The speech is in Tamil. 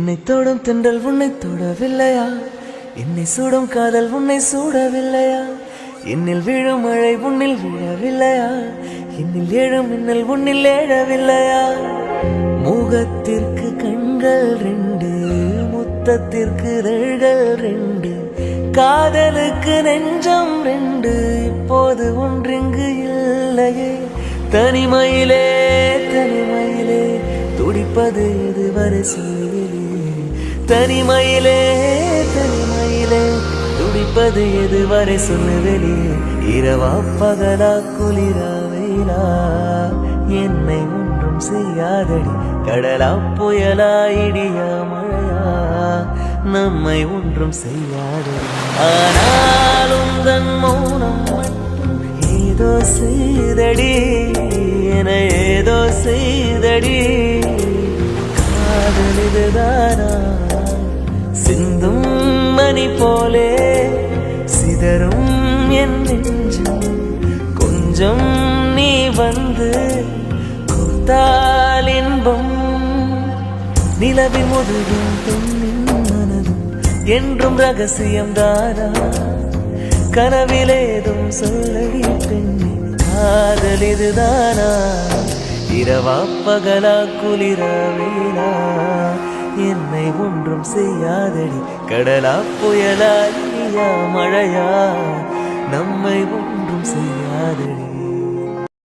என்னை தொடும் தென்றல் உன்னை தொடவில்லையா? என்னை சூடும் காதல் உன்னை சூடவில்லையா? என்னில் விழும் மழை உன்னில் விழவில்லையா? என்னில் எழும் மின்னல் உன்னில் எழவில்லையா? முகத்திற்கு கண்கள் ரெண்டு, முத்தத்திற்கு இதழ்கள் ரெண்டு, காதலுக்கு நெஞ்சம் ரெண்டு, இப்போது ஒன்றிங்கு இல்லையே. தனிமையிலே தனிமையிலே துடிப்பது எதுவரை சொல்லிலே? தனிமையிலே தனிமையிலே துடிப்பது எதுவரை சொல்லுவெளி? இரவா பகலா குளிரா வெயிலா என்னை ஒன்றும் செய்யாதடி. கடலா புயலா இடியா மழையா நம்மை ஒன்றும் செய்யாதடி. ஆனாலும் தன் மௌனம் மட்டும் ஏதோ செய்தடி, என ஏதோ செய்தடி. காதல் இதுதானா? சிந்தும் மணி போலே சிதறும் என் நெஞ்சம். கொஞ்சம் நீ வந்து கொடுத்தால் இன்பம். நிலவில் முதுகும் பெண்ணின் மனதும் என்றும் ரகசியம் தானா? கனவிலேதும் சொல்லடி பெண்ணே, காதல் இதுதானா? இரவா பகலா குளிரா வெயிலா என்னை ஒன்றும் செய்யாதடி. கடலா புயலா இடியா மழையா நம்மை ஒன்றும் செய்யாதடி.